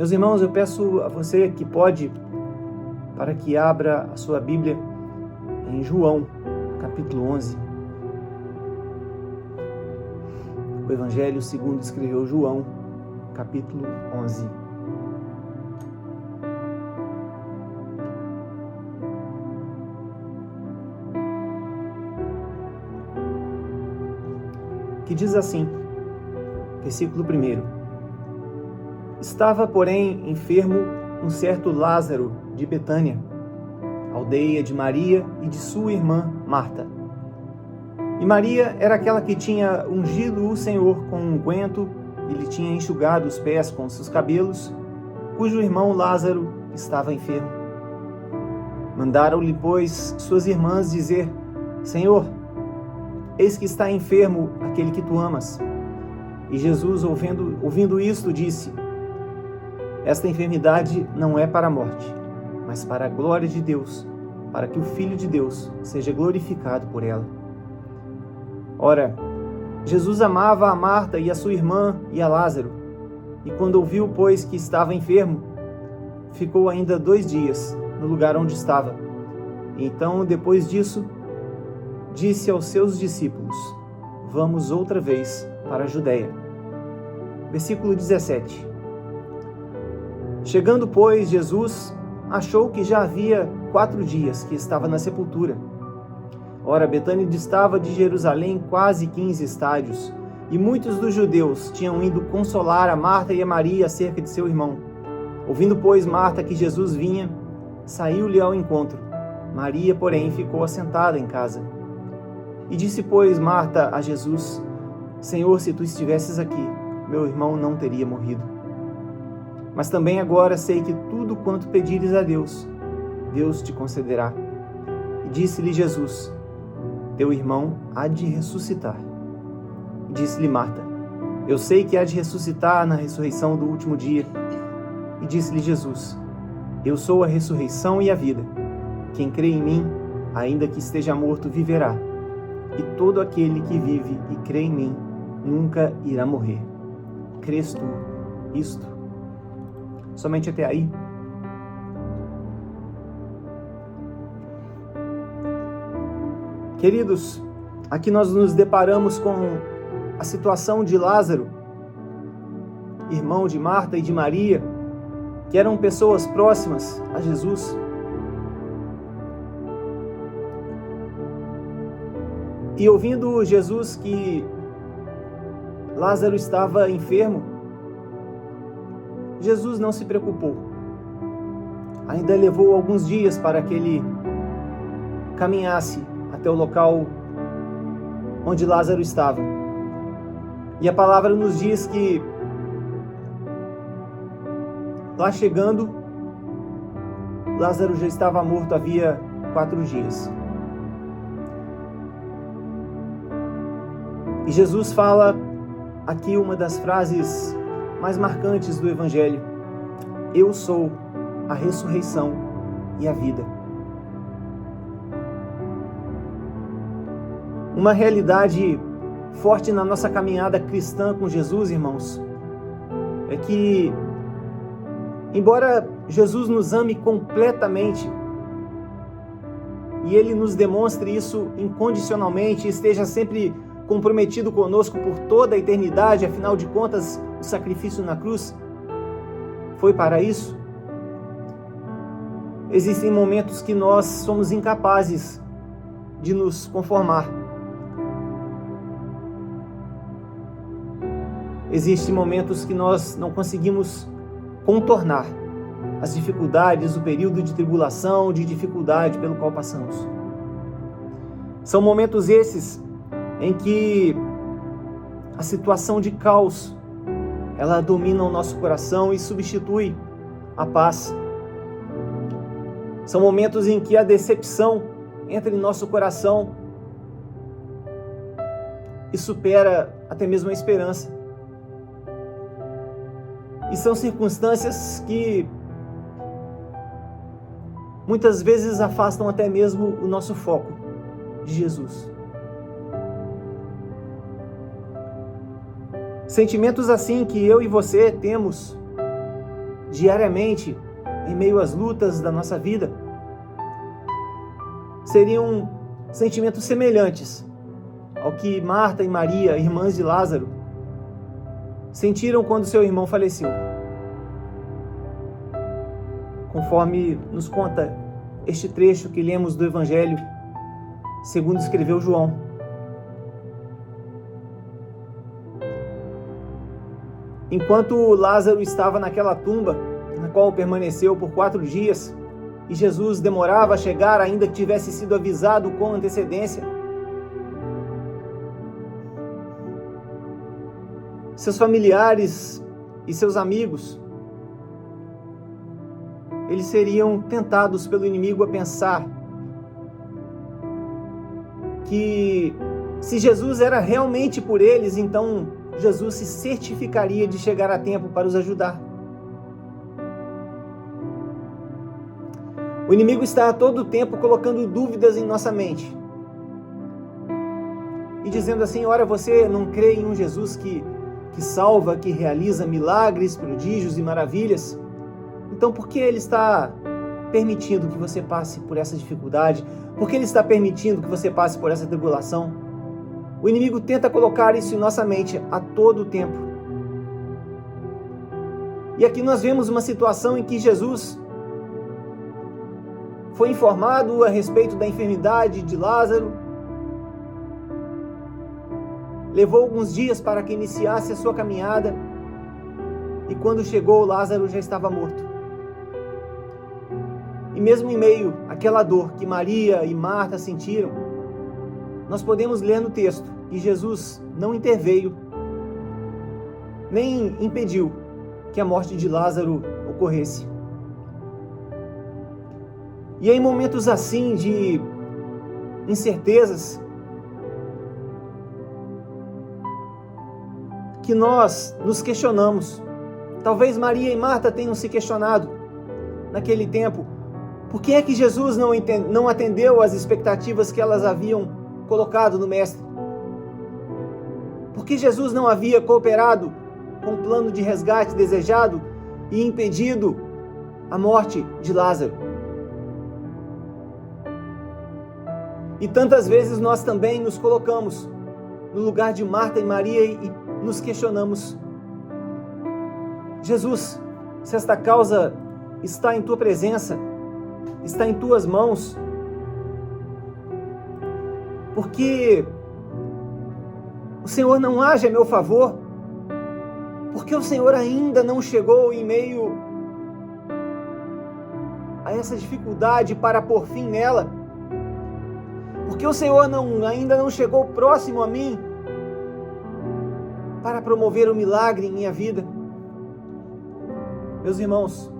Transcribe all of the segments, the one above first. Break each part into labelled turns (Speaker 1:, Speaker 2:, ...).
Speaker 1: Meus irmãos, eu peço a você que pode, para que abra a sua Bíblia em João, capítulo 11. O Evangelho segundo escreveu João, capítulo 11. Que diz assim, versículo 1: Estava, porém, enfermo um certo Lázaro de Betânia, aldeia de Maria e de sua irmã Marta. E Maria era aquela que tinha ungido o Senhor com um unguento e lhe tinha enxugado os pés com seus cabelos, cujo irmão Lázaro estava enfermo. Mandaram-lhe, pois, suas irmãs dizer: Senhor, eis que está enfermo aquele que tu amas. E Jesus, ouvindo isto, disse: Esta enfermidade não é para a morte, mas para a glória de Deus, para que o Filho de Deus seja glorificado por ela. Ora, Jesus amava a Marta e a sua irmã e a Lázaro, e quando ouviu, pois, que estava enfermo, ficou ainda 2 dias no lugar onde estava. E então, depois disso, disse aos seus discípulos: Vamos outra vez para a Judeia. Versículo 17. Chegando, pois, Jesus achou que já havia 4 dias que estava na sepultura. Ora, Betânia distava de Jerusalém quase 15 estádios, e muitos dos judeus tinham ido consolar a Marta e a Maria acerca de seu irmão. Ouvindo, pois, Marta que Jesus vinha, saiu-lhe ao encontro. Maria, porém, ficou assentada em casa. E disse, pois, Marta a Jesus: Senhor, se tu estivesses aqui, meu irmão não teria morrido. Mas também agora sei que tudo quanto pedires a Deus, Deus te concederá. E disse-lhe Jesus: Teu irmão há de ressuscitar. E disse-lhe Marta: Eu sei que há de ressuscitar na ressurreição do último dia. E disse-lhe Jesus: Eu sou a ressurreição e a vida. Quem crê em mim, ainda que esteja morto, viverá. E todo aquele que vive e crê em mim nunca irá morrer. Crês tu isto? Somente até aí? Queridos, aqui nós nos deparamos com a situação de Lázaro, irmão de Marta e de Maria, que eram pessoas próximas a Jesus. E ouvindo Jesus que Lázaro estava enfermo, Jesus não se preocupou. Ainda levou alguns dias para que ele caminhasse até o local onde Lázaro estava. E a palavra nos diz que, lá chegando, Lázaro já estava morto havia 4 dias. E Jesus fala aqui uma das frases mais marcantes do Evangelho: Eu sou a ressurreição e a vida. Uma realidade forte na nossa caminhada cristã com Jesus, irmãos, é que, embora Jesus nos ame completamente e Ele nos demonstre isso incondicionalmente, esteja sempre comprometido conosco por toda a eternidade, afinal de contas, o sacrifício na cruz foi para isso. Existem momentos que nós somos incapazes de nos conformar. Existem momentos que nós não conseguimos contornar as dificuldades, o período de tribulação, de dificuldade pelo qual passamos. São momentos esses em que a situação de caos, ela domina o nosso coração e substitui a paz. São momentos em que a decepção entra em nosso coração e supera até mesmo a esperança. E são circunstâncias que muitas vezes afastam até mesmo o nosso foco de Jesus. Sentimentos assim que eu e você temos diariamente em meio às lutas da nossa vida, seriam sentimentos semelhantes ao que Marta e Maria, irmãs de Lázaro, sentiram quando seu irmão faleceu. Conforme nos conta este trecho que lemos do Evangelho, segundo escreveu João. Enquanto Lázaro estava naquela tumba, na qual permaneceu por 4 dias, e Jesus demorava a chegar, ainda que tivesse sido avisado com antecedência, seus familiares e seus amigos, eles seriam tentados pelo inimigo a pensar que se Jesus era realmente por eles, então Jesus se certificaria de chegar a tempo para os ajudar. O inimigo está a todo tempo colocando dúvidas em nossa mente e dizendo assim: ora, você não crê em um Jesus que salva, que realiza milagres, prodígios e maravilhas? Então por que ele está permitindo que você passe por essa dificuldade? Por que ele está permitindo que você passe por essa tribulação? O inimigo tenta colocar isso em nossa mente a todo tempo. E aqui nós vemos uma situação em que Jesus foi informado a respeito da enfermidade de Lázaro, levou alguns dias para que iniciasse a sua caminhada, e quando chegou, Lázaro já estava morto. E mesmo em meio àquela dor que Maria e Marta sentiram, nós podemos ler no texto que Jesus não interveio, nem impediu que a morte de Lázaro ocorresse. E é em momentos assim de incertezas que nós nos questionamos. Talvez Maria e Marta tenham se questionado naquele tempo: por que é que Jesus não atendeu às expectativas que elas haviam colocado no Mestre? Por que Jesus não havia cooperado com o plano de resgate desejado e impedido a morte de Lázaro? E tantas vezes nós também nos colocamos no lugar de Marta e Maria e nos questionamos: Jesus, se esta causa está em tua presença, está em tuas mãos, por que o Senhor não age a meu favor? Por que o Senhor ainda não chegou em meio a essa dificuldade para pôr fim nela? Por que o Senhor ainda não chegou próximo a mim para promover o milagre em minha vida? Meus irmãos,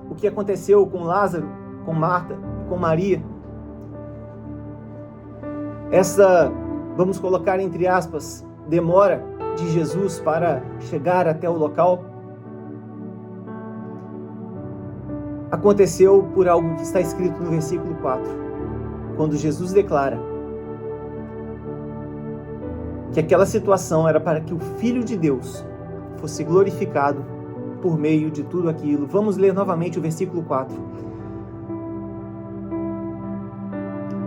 Speaker 1: o que aconteceu com Lázaro, com Marta, com Maria, essa, vamos colocar entre aspas, demora de Jesus para chegar até o local, aconteceu por algo que está escrito no versículo 4. Quando Jesus declara que aquela situação era para que o Filho de Deus fosse glorificado por meio de tudo aquilo. Vamos ler novamente o versículo 4.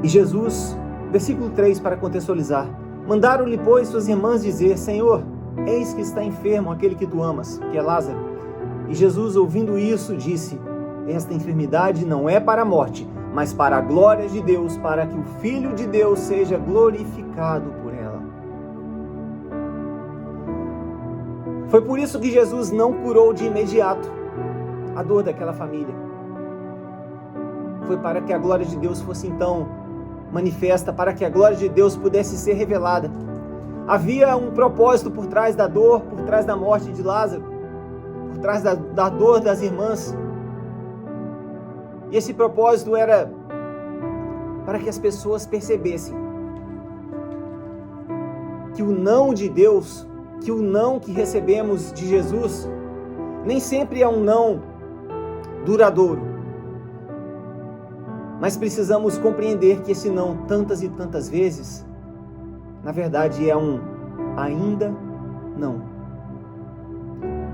Speaker 1: E Jesus, versículo 3, para contextualizar: mandaram-lhe, pois, suas irmãs dizer: Senhor, eis que está enfermo aquele que tu amas, que é Lázaro. E Jesus, ouvindo isso, disse: esta enfermidade não é para a morte, mas para a glória de Deus, para que o Filho de Deus seja glorificado por ela. Foi por isso que Jesus não curou de imediato a dor daquela família. Foi para que a glória de Deus fosse então manifesta, para que a glória de Deus pudesse ser revelada. Havia um propósito por trás da dor, por trás da morte de Lázaro, por trás da dor das irmãs. E esse propósito era para que as pessoas percebessem que o não de Deus, que o não que recebemos de Jesus, nem sempre é um não duradouro. Mas precisamos compreender que esse não, tantas e tantas vezes, na verdade é um ainda não.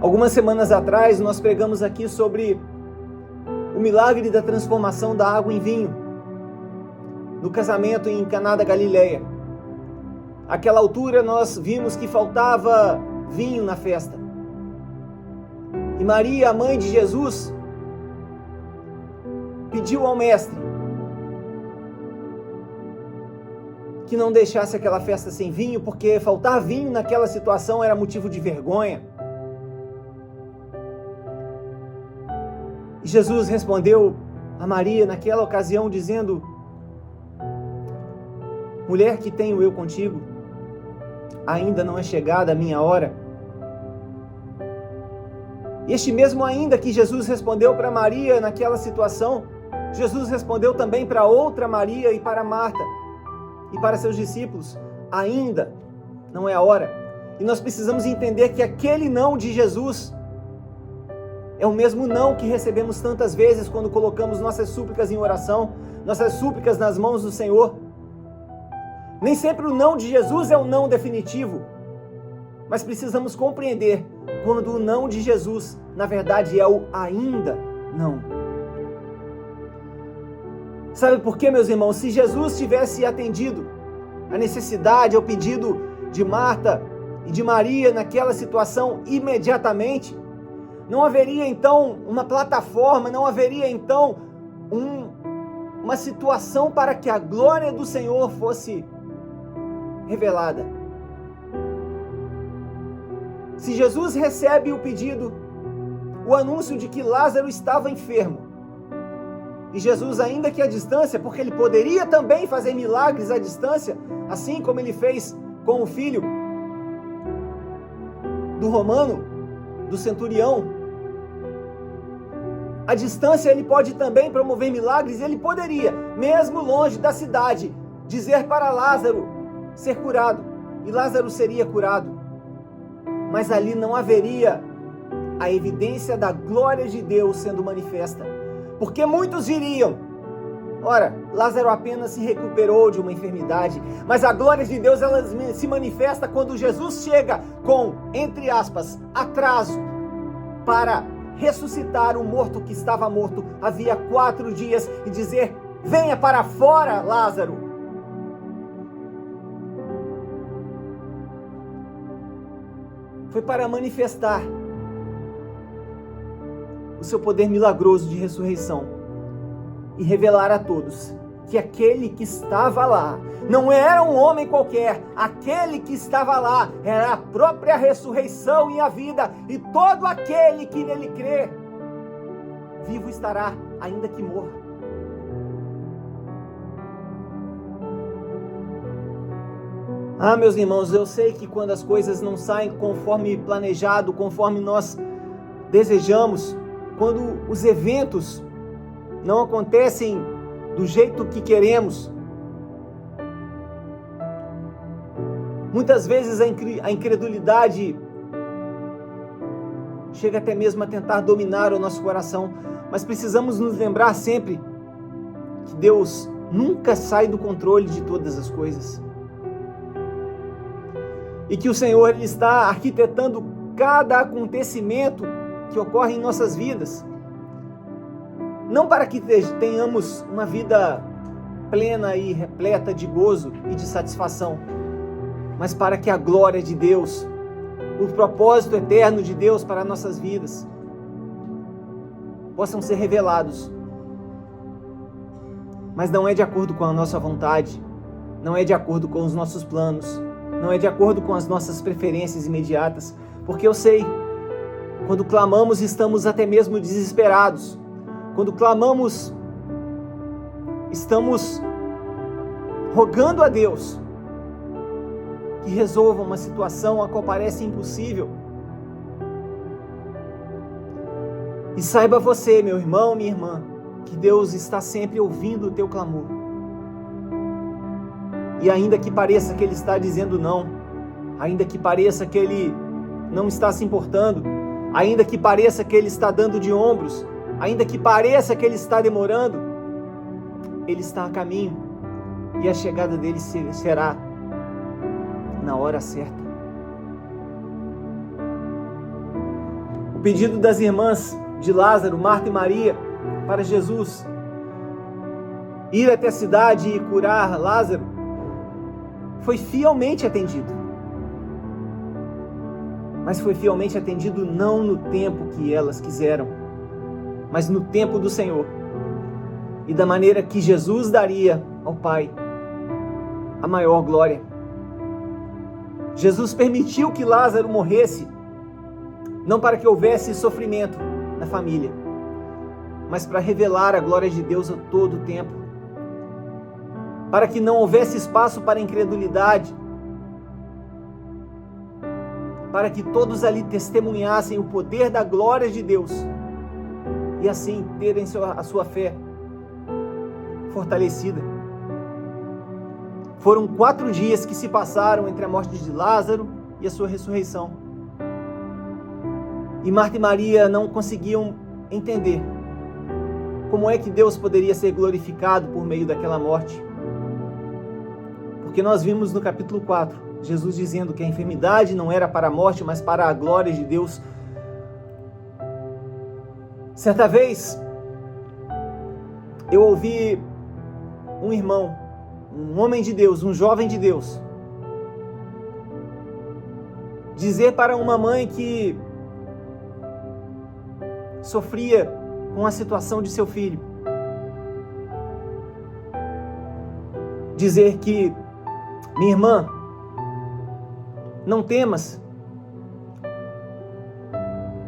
Speaker 1: Algumas semanas atrás nós pregamos aqui sobre o milagre da transformação da água em vinho, no casamento em Caná da Galileia. Àquela altura nós vimos que faltava vinho na festa. E Maria, a mãe de Jesus, pediu ao mestre que não deixasse aquela festa sem vinho, porque faltar vinho naquela situação era motivo de vergonha. E Jesus respondeu a Maria naquela ocasião dizendo: mulher, que tenho eu contigo? Ainda não é chegada a minha hora. E este mesmo ainda que Jesus respondeu para Maria naquela situação, Jesus respondeu também para outra Maria e para Marta e para seus discípulos: ainda não é a hora. E nós precisamos entender que aquele não de Jesus é o mesmo não que recebemos tantas vezes quando colocamos nossas súplicas em oração, nossas súplicas nas mãos do Senhor. Nem sempre o não de Jesus é o não definitivo, mas precisamos compreender quando o não de Jesus, na verdade, é o ainda não. Sabe por quê, meus irmãos? Se Jesus tivesse atendido a necessidade, ao pedido de Marta e de Maria naquela situação imediatamente, não haveria então uma plataforma, não haveria então uma situação para que a glória do Senhor fosse revelada. Se Jesus recebe o pedido, o anúncio de que Lázaro estava enfermo, e Jesus, ainda que à distância, porque ele poderia também fazer milagres à distância, assim como ele fez com o filho do romano, do centurião, à distância ele pode também promover milagres. Ele poderia, mesmo longe da cidade, dizer para Lázaro ser curado, e Lázaro seria curado. Mas ali não haveria a evidência da glória de Deus sendo manifesta, porque muitos diriam: ora, Lázaro apenas se recuperou de uma enfermidade. Mas a glória de Deus, ela se manifesta quando Jesus chega com, entre aspas, atraso, para ressuscitar o morto que estava morto havia 4 dias e dizer: venha para fora, Lázaro. Foi para manifestar o seu poder milagroso de ressurreição e revelar a todos que aquele que estava lá não era um homem qualquer. Aquele que estava lá era a própria ressurreição e a vida, e todo aquele que nele crê vivo estará, ainda que morra. Ah, meus irmãos, eu sei que quando as coisas não saem conforme planejado, conforme nós desejamos, quando os eventos não acontecem do jeito que queremos, muitas vezes a incredulidade chega até mesmo a tentar dominar o nosso coração, mas precisamos nos lembrar sempre que Deus nunca sai do controle de todas as coisas. E que o Senhor, Ele está arquitetando cada acontecimento que ocorre em nossas vidas, não para que tenhamos uma vida plena e repleta de gozo e de satisfação, mas para que a glória de Deus, o propósito eterno de Deus para nossas vidas, possam ser revelados. Mas não é de acordo com a nossa vontade, não é de acordo com os nossos planos, não é de acordo com as nossas preferências imediatas, porque eu sei, quando clamamos estamos até mesmo desesperados. Quando clamamos, estamos rogando a Deus que resolva uma situação a qual parece impossível. E saiba você, meu irmão, minha irmã, que Deus está sempre ouvindo o teu clamor. E ainda que pareça que Ele está dizendo não, ainda que pareça que Ele não está se importando, ainda que pareça que Ele está dando de ombros, ainda que pareça que Ele está demorando, Ele está a caminho, e a chegada dele será na hora certa. pedido das irmãs de Lázaro, Marta e Maria, para Jesus ir até a cidade e curar Lázaro, foi fielmente atendido. Mas foi fielmente atendido não no tempo que elas quiseram, mas no tempo do Senhor. E da maneira que Jesus daria ao Pai a maior glória. Jesus permitiu que Lázaro morresse, não para que houvesse sofrimento na família, mas para revelar a glória de Deus a todo tempo, para que não houvesse espaço para incredulidade, para que todos ali testemunhassem o poder da glória de Deus e assim terem a sua fé fortalecida. Foram 4 dias que se passaram entre a morte de Lázaro e a sua ressurreição. E Marta e Maria não conseguiam entender como é que Deus poderia ser glorificado por meio daquela morte. Porque nós vimos no capítulo 4, Jesus dizendo que a enfermidade não era para a morte, mas para a glória de Deus. Certa vez, eu ouvi um irmão, um homem de Deus, um jovem de Deus, dizer para uma mãe que sofria com a situação de seu filho, dizer que: minha irmã, não temas,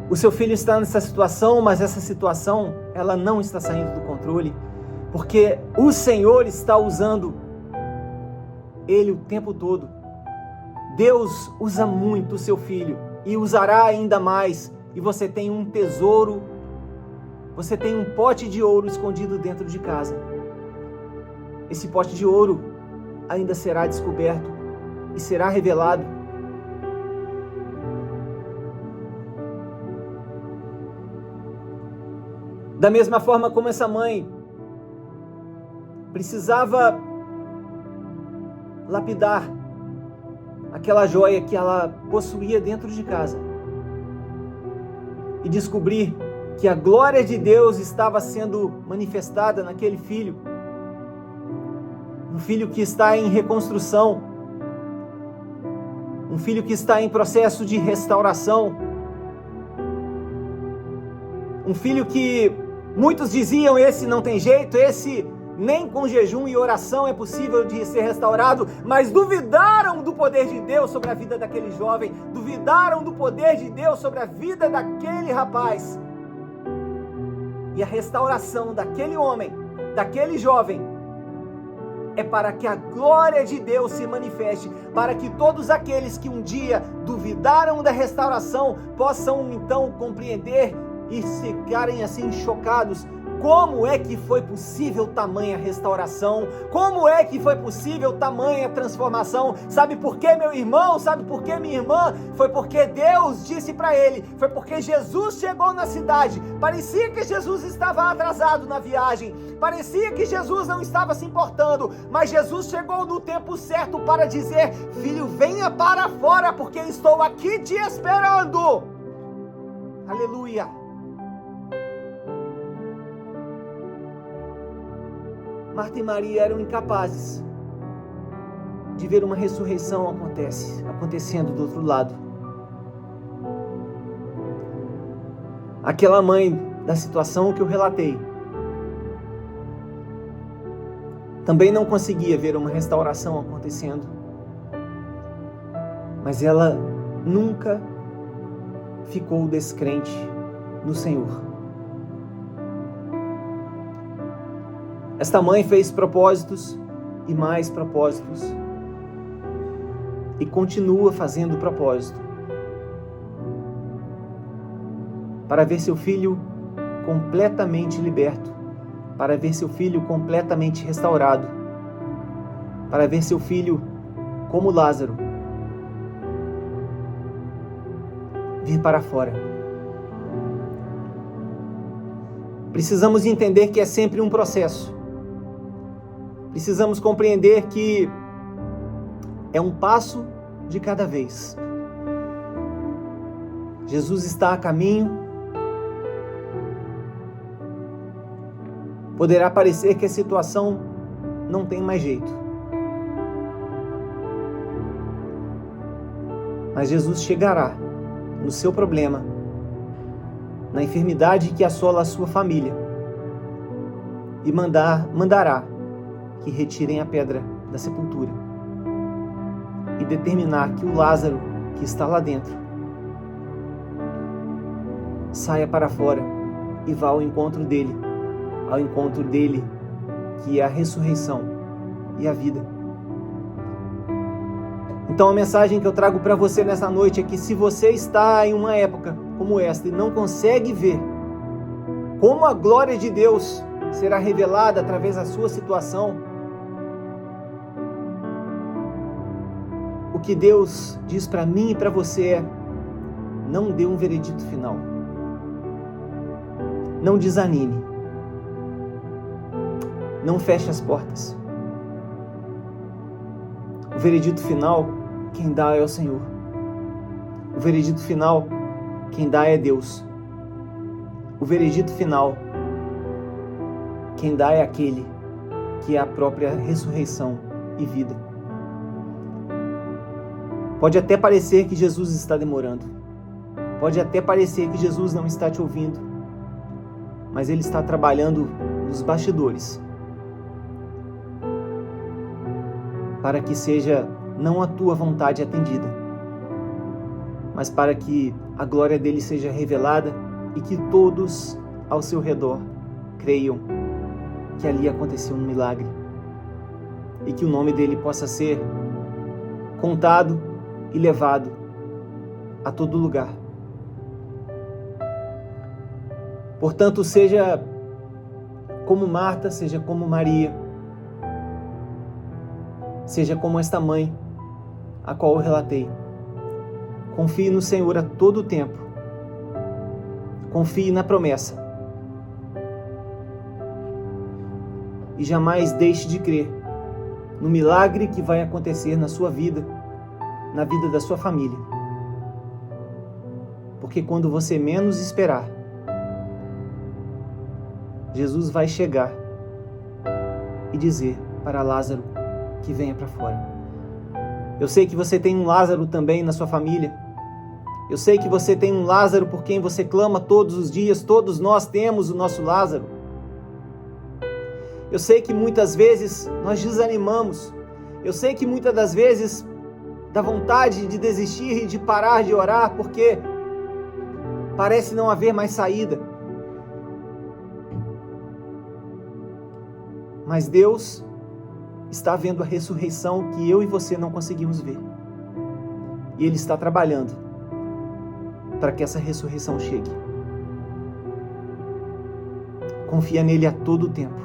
Speaker 1: o seu filho está nessa situação, mas essa situação ela não está saindo do controle, porque o Senhor está usando ele o tempo todo. Deus usa muito o seu filho e usará ainda mais. E você tem um tesouro, você tem um pote de ouro escondido dentro de casa. Esse pote de ouro ainda será descoberto e será revelado. Da mesma forma como essa mãe precisava lapidar aquela joia que ela possuía dentro de casa e descobrir que a glória de Deus estava sendo manifestada naquele filho, um filho que está em reconstrução, um filho que está em processo de restauração, um filho que muitos diziam: esse não tem jeito, esse nem com jejum e oração é possível de ser restaurado, mas duvidaram do poder de Deus sobre a vida daquele jovem, duvidaram do poder de Deus sobre a vida daquele rapaz. E a restauração daquele homem, daquele jovem, é para que a glória de Deus se manifeste, para que todos aqueles que um dia duvidaram da restauração possam então compreender e ficarem assim chocados. Como é que foi possível tamanha restauração? Como é que foi possível tamanha transformação? Sabe por quê, meu irmão? Sabe por quê, minha irmã? Foi porque Deus disse para ele, foi porque Jesus chegou na cidade. Parecia que Jesus estava atrasado na viagem, parecia que Jesus não estava se importando, mas Jesus chegou no tempo certo para dizer: filho, venha para fora, porque estou aqui te esperando. Aleluia! Marta e Maria eram incapazes de ver uma ressurreição acontecendo do outro lado. Aquela mãe da situação que eu relatei também não conseguia ver uma restauração acontecendo, mas ela nunca ficou descrente no Senhor. Esta mãe fez propósitos e mais propósitos e continua fazendo propósito para ver seu filho completamente liberto, para ver seu filho completamente restaurado, para ver seu filho como Lázaro vir para fora. Precisamos entender que é sempre um processo. Precisamos compreender que é um passo de cada vez. Jesus está a caminho Poderá parecer que a situação não tem mais jeito. Mas Jesus chegará no seu problema, na enfermidade que assola a sua família, e mandará que retirem a pedra da sepultura e determinar que o Lázaro que está lá dentro saia para fora e vá ao encontro dele que é a ressurreição e a vida. Então a mensagem que eu trago para você nessa noite é que se você está em uma época como esta e não consegue ver como a glória de Deus será revelada através da sua situação, o que Deus diz para mim e para você é: não dê um veredito final. Não desanime. Não feche as portas. O veredito final, quem dá é o Senhor. O veredito final, quem dá é Deus. O veredito final, quem dá é aquele que é a própria ressurreição e vida. Pode até parecer que Jesus está demorando. Pode até parecer que Jesus não está te ouvindo. Mas Ele está trabalhando nos bastidores para que seja não a tua vontade atendida, mas para que a glória dele seja revelada e que todos ao seu redor creiam que ali aconteceu um milagre e que o nome dele possa ser contado e levado a todo lugar. Portanto, seja como Marta, seja como Maria, seja como esta mãe, a qual eu relatei. Confie no Senhor a todo o tempo. Confie na promessa. E jamais deixe de crer no milagre que vai acontecer na sua vida, na vida da sua família. Porque quando você menos esperar, Jesus vai chegar e dizer para Lázaro que venha para fora. Eu sei que você tem um Lázaro também na sua família. Eu sei que você tem um Lázaro por quem você clama todos os dias. Todos nós temos o nosso Lázaro. Eu sei que muitas vezes nós desanimamos. Eu sei que muitas das vezes dá vontade de desistir e de parar de orar porque parece não haver mais saída. Mas Deus está vendo a ressurreição que eu e você não conseguimos ver. E Ele está trabalhando para que essa ressurreição chegue. Confia nele a todo o tempo.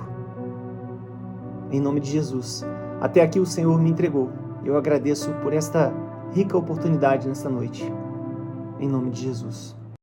Speaker 1: Em nome de Jesus. Até aqui o Senhor me entregou. Eu agradeço por esta rica oportunidade nesta noite. Em nome de Jesus.